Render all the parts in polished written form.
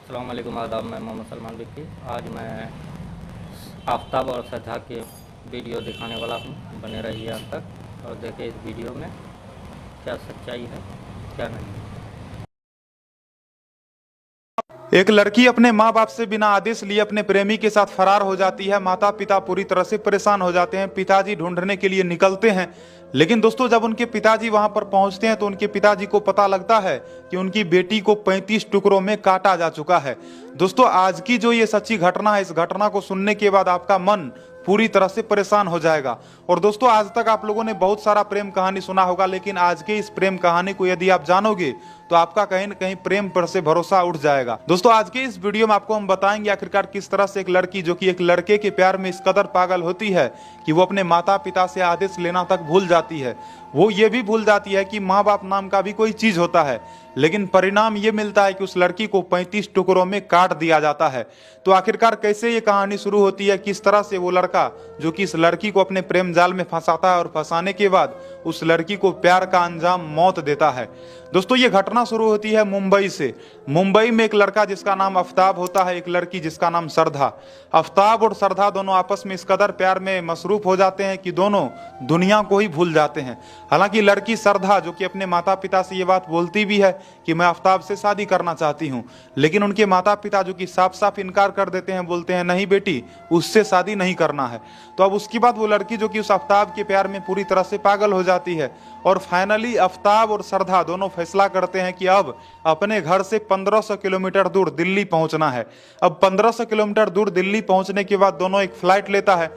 अस्सलाम वालेकुम, आदाब। मैं मोहम्मद सलमान विक्की। आज मैं आफ्ताब और सजा के वीडियो दिखाने वाला हूँ। बने रहिए अंत तक और देखिए इस वीडियो में क्या सच्चाई है क्या नहीं। एक लड़की अपने माँ बाप से बिना आदेश लिए अपने प्रेमी के साथ फरार हो जाती है। माता पिता पूरी तरह से परेशान हो जाते हैं। पिताजी ढूंढने के लिए निकलते हैं, लेकिन दोस्तों जब उनके पिताजी वहां पर पहुंचते हैं तो उनके पिताजी को पता लगता है कि उनकी बेटी को 35 टुकड़ों में काटा जा चुका है। दोस्तों आज की जो ये सच्ची घटना है, इस घटना को सुनने के बाद आपका मन पूरी तरह से परेशान हो जाएगा। और दोस्तों आज तक आप लोगों ने बहुत सारा प्रेम कहानी सुना होगा, लेकिन आज के इस प्रेम कहानी को यदि आप जानोगे तो आपका कहीं न कहीं प्रेम पर से भरोसा उठ जाएगा। दोस्तों आज के इस वीडियो में आपको हम बताएंगे आखिरकार किस तरह से एक लड़की जो कि एक लड़के के प्यार में इस कदर पागल होती है कि वो अपने माता पिता से आदेश लेना तक भूल जाती है। वो ये भी भूल जाती है कि माँ बाप नाम का भी कोई चीज होता है, लेकिन परिणाम ये मिलता है कि उस लड़की को 35 टुकड़ों में काट दिया जाता है। तो आखिरकार कैसे ये कहानी शुरू होती है, किस तरह से वो लड़का जो कि इस लड़की को अपने प्रेम जाल में फंसाता है और फंसाने के बाद उस लड़की को प्यार का अंजाम मौत देता है। दोस्तों ये घटना शुरू होती है मुंबई से। मुंबई में एक लड़का जिसका नाम आफ्ताब होता है, एक लड़की जिसका नाम सरधा। आफ्ताब और सरधा दोनों आपस में इस कदर प्यार में मसरूफ हो जाते हैं कि दोनों दुनिया को ही भूल जाते हैं। हालांकि लड़की सरधा जो कि अपने माता पिता से ये बात बोलती भी है कि मैं आफ्ताब से शादी करना चाहती हूँ, लेकिन उनके माता पिता जो कि साफ साफ इनकार कर देते हैं, बोलते हैं नहीं बेटी उससे शादी नहीं करना है। तो अब उसके बाद वो लड़की जो कि उस आफ्ताब के प्यार में पूरी तरह से पागल हो जाती है और फाइनली आफ्ताब और सरधा दोनों फैसला करते हैं कि अब अपने घर से 1500 किलोमीटर दूर दिल्ली पहुंचना है। अब 1500 किलोमीटर दूर दिल्ली पहुंचने के बाद दोनों एक फ्लाइट लेता है।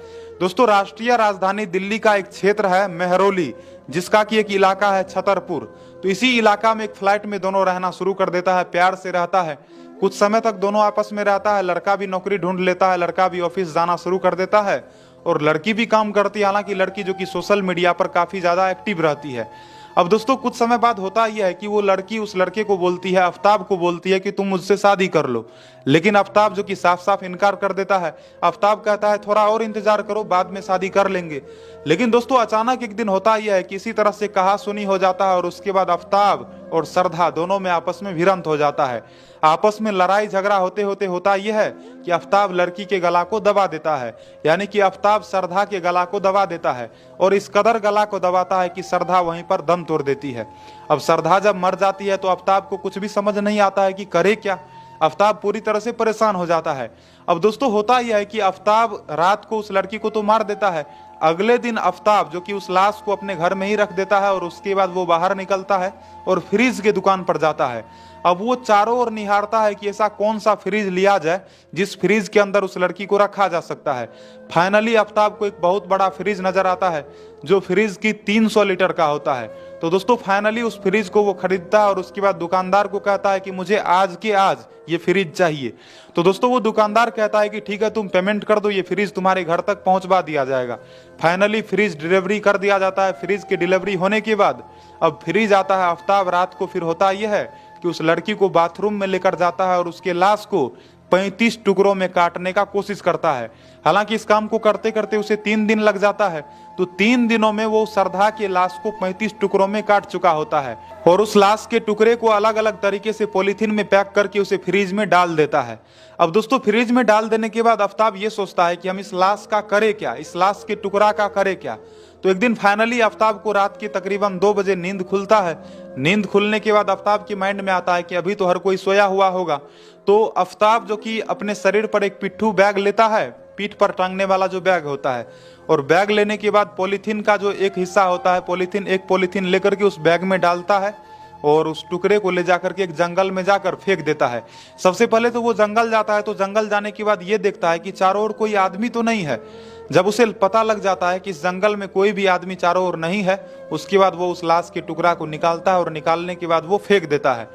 दोस्तों राष्ट्रीय राजधानी दिल्ली का एक क्षेत्र है मेहरौली, जिसका कि एक इलाका है छतरपुर। तो इसी इलाका में एक फ्लाइट में दोनों रहना शुरू कर देता है, प्यार से रहता है। कुछ समय तक दोनों आपस में रहता है। लड़का भी नौकरी ढूंढ लेता है, लड़का भी ऑफिस जाना शुरू कर देता है और लड़की भी काम करती है। हालांकि लड़की जो कि सोशल मीडिया पर काफी ज्यादा एक्टिव रहती है। अब दोस्तों कुछ समय बाद होता यह है कि वो लड़की उस लड़के को बोलती है, आफ्ताब को बोलती है कि तुम मुझसे शादी कर लो, लेकिन आफ्ताब जो कि साफ साफ इनकार कर देता है। आफ्ताब कहता है थोड़ा और इंतजार करो, बाद में शादी कर लेंगे। लेकिन दोस्तों अचानक एक दिन होता यह है कि इसी तरह से कहा सुनी हो जाता है और उसके बाद आफ्ताब और सरधा दोनों में आपस में भिड़ंत हो जाता है। आपस में लड़ाई झगड़ा होते होते होता यह है कि आफ्ताब लड़की के गला को दबा देता है, यानी कि आफ्ताब सरधा के गला को दबा देता है और इस कदर गला को दबाता है कि सरधा वहीं पर दम तोड़ देती है। अब सरधा जब मर जाती है तो आफ्ताब को कुछ भी समझ नहीं आता है कि करे क्या। आफ्ताब पूरी तरह से परेशान हो जाता है। अब दोस्तों होता यह है कि आफ्ताब रात को उस लड़की को तो मार देता है। अगले दिन आफ्ताब जो कि उस लाश को अपने घर में ही रख देता है और उसके बाद वो बाहर निकलता है और फ्रिज के दुकान पर जाता है। अब वो चारों ओर निहारता है कि ऐसा कौन सा फ्रिज लिया जाए जिस फ्रिज के अंदर उस लड़की को रखा जा सकता है। फाइनली आफ्ताब को एक बहुत बड़ा फ्रिज नजर आता है जो फ्रिज की 300 लीटर का होता है। तो दोस्तों फाइनली उस फ्रिज को वो खरीदता है और उसके बाद दुकानदार को कहता है कि मुझे आज के आज ये फ्रिज चाहिए। तो दोस्तों वो दुकानदार कहता है कि ठीक है तुम पेमेंट कर दो, ये फ्रिज तुम्हारे घर तक पहुंचवा दिया जाएगा। फाइनली फ्रिज डिलीवरी कर दिया जाता है। फ्रिज की डिलीवरी होने के बाद अब फ्रिज आता है। आफ्ताब रात को फिर होता यह है कि उस लड़की को बाथरूम में लेकर जाता है और उसके लाश को 35 टुकड़ों में काटने का कोशिश करता है। हालांकि इस काम को करते करते उसे 3 दिन लग जाता है। तो 3 दिनों में वो सरधा के लाश को 35 टुकड़ों में काट चुका होता है और उस लाश के टुकड़े को अलग अलग तरीके से पॉलीथीन में पैक करके उसे फ्रिज में डाल देता है। अब दोस्तों फ्रिज में डाल देने के बाद आफ्ताब ये सोचता है कि हम इस लाश का करे क्या, इस लाश के टुकड़ा का करे क्या। तो एक दिन फाइनली आफ्ताब को रात के तकरीबन 2 बजे नींद खुलता है। नींद खुलने के बाद आफ्ताब के माइंड में आता है कि अभी तो हर कोई सोया हुआ होगा। तो आफ्ताब जो कि अपने शरीर पर एक पिट्ठू बैग लेता है, पीठ पर टांगने वाला जो बैग होता है, और बैग लेने के बाद पॉलीथीन का जो एक हिस्सा होता है, एक पॉलीथीन लेकर के उस बैग में डालता है और उस टुकड़े को ले जाकर के एक जंगल में जाकर फेंक देता है। सबसे पहले तो वो जंगल जाता है। तो जंगल जाने के बाद ये देखता है कि चारों ओर कोई आदमी तो नहीं है। जब उसे पता लग जाता है कि इस जंगल में कोई भी आदमी चारों ओर नहीं है, उसके बाद वो उस लाश के टुकड़ा को निकालता है और निकालने के बाद वो फेंक देता है।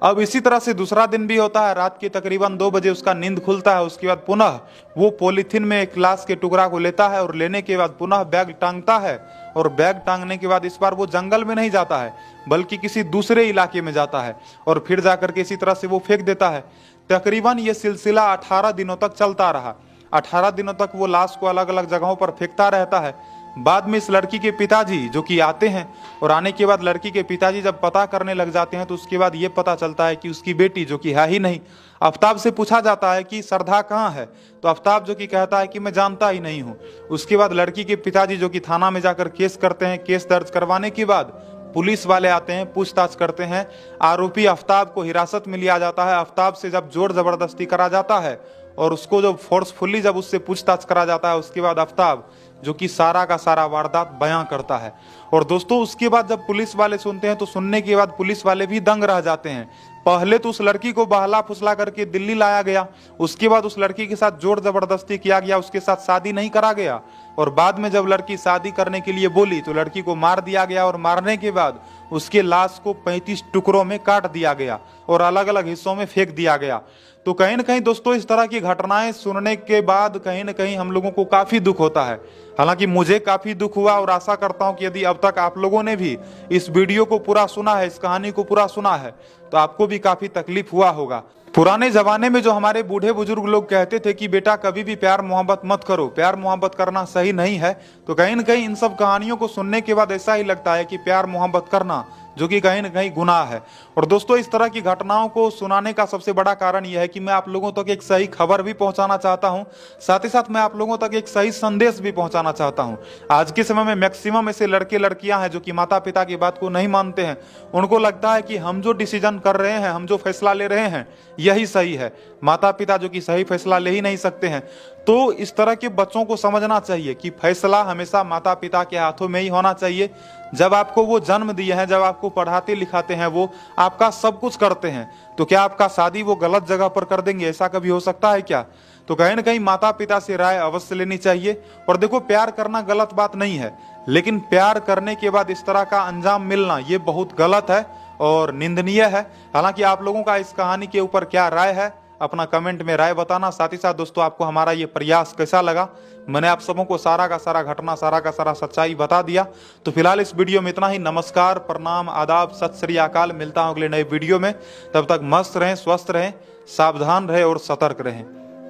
अब इसी तरह से दूसरा दिन भी होता है। रात के तकरीबन 2 बजे उसका नींद खुलता है। उसके बाद पुनः वो पॉलीथीन में एक लाश के टुकड़ा को लेता है और लेने के बाद पुनः बैग टांगता है और बैग टांगने के बाद इस बार वो जंगल में नहीं जाता है बल्कि किसी दूसरे इलाके में जाता है और फिर जाकर के इसी तरह से वो फेंक देता है। तकरीबन ये सिलसिला 18 दिनों तक चलता रहा। 18 दिनों तक वो लाश को अलग अलग जगहों पर फेंकता रहता है। बाद में इस लड़की के पिताजी जो कि आते हैं और आने के बाद लड़की के पिताजी जब पता करने लग जाते हैं तो उसके बाद ये पता चलता है कि उसकी बेटी जो कि है ही नहीं। आफ्ताब से पूछा जाता है कि श्रद्धा कहाँ है, तो आफ्ताब जो कि कहता है कि मैं जानता ही नहीं हूँ। उसके बाद लड़की के पिताजी जो कि थाना में जाकर केस करते हैं। केस दर्ज करवाने के बाद पुलिस वाले आते हैं, पूछताछ करते हैं। आरोपी आफ्ताब को हिरासत में लिया जाता है। आफ्ताब से जब जोर जबरदस्ती करा जाता है और उसको जब फोर्सफुली जब उससे पूछताछ करा जाता है, उसके बाद आफ्ताब जो कि सारा का सारा वारदात बयां करता है। और दोस्तों उसके बाद जब पुलिस वाले सुनते हैं तो सुनने के बाद पुलिस वाले भी दंग रह जाते हैं। पहले तो उस लड़की को बहला फुसला करके दिल्ली लाया गया, उसके बाद उस लड़की के साथ जोर जबरदस्ती किया गया, उसके साथ शादी नहीं करा गया, और बाद में जब लड़की शादी करने के लिए बोली तो लड़की को मार दिया गया, और मारने के बाद उसके लाश को 35 टुकड़ों में काट दिया गया और अलग अलग हिस्सों में फेंक दिया गया। तो कहीं ना कहीं दोस्तों इस तरह की घटनाएं सुनने के बाद कहीं ना कहीं हम लोगों को काफी दुख होता है। हालांकि मुझे काफी दुख हुआ और आशा करता हूं कि यदि अब तक आप लोगों ने भी इस वीडियो को पूरा सुना है, इस कहानी को पूरा सुना है, तो आपको भी काफी तकलीफ हुआ होगा। पुराने जमाने में जो हमारे बूढ़े बुजुर्ग लोग कहते थे कि बेटा कभी भी प्यार मोहब्बत मत करो, प्यार मोहब्बत करना सही नहीं है, तो कहीं ना कहीं इन सब कहानियों को सुनने के बाद ऐसा ही लगता है कि प्यार मोहब्बत करना जो कि कहीं ना कहीं गुनाह है। और दोस्तों इस तरह की घटनाओं को सुनाने का सबसे बड़ा कारण यह है कि मैं आप लोगों तक एक सही खबर भी पहुंचाना चाहता हूं, साथ ही साथ मैं आप लोगों तक एक सही संदेश भी पहुंचाना चाहता हूं। आज के समय में मैक्सिमम ऐसे लड़के लड़कियां हैं जो कि माता पिता की बात को नहीं मानते हैं। उनको लगता है कि हम जो डिसीजन कर रहे हैं, हम जो फैसला ले रहे हैं, यही सही है। माता पिता जो कि सही फैसला ले ही नहीं सकते हैं। तो इस तरह के बच्चों को समझना चाहिए कि फैसला हमेशा माता पिता के हाथों में ही होना चाहिए। जब आपको वो जन्म दिए हैं, जब आपको पढ़ाते लिखाते हैं, वो आपका सब कुछ करते हैं, तो क्या आपका शादी वो गलत जगह पर कर देंगे? ऐसा कभी हो सकता है क्या? तो कहीं ना कहीं माता पिता से राय अवश्य लेनी चाहिए। और देखो प्यार करना गलत बात नहीं है, लेकिन प्यार करने के बाद इस तरह का अंजाम मिलना ये बहुत गलत है और निंदनीय है। हालांकि आप लोगों का इस कहानी के ऊपर क्या राय है, अपना कमेंट में राय बताना। साथ ही साथ दोस्तों आपको हमारा ये प्रयास कैसा लगा? मैंने आप सबों को सारा का सारा घटना, सारा का सारा सच्चाई बता दिया। तो फिलहाल इस वीडियो में इतना ही। नमस्कार, प्रणाम, आदाब, सत श्री अकाल। मिलता हूं अगले नए वीडियो में। तब तक मस्त रहें, स्वस्थ रहें, सावधान रहें और सतर्क रहें।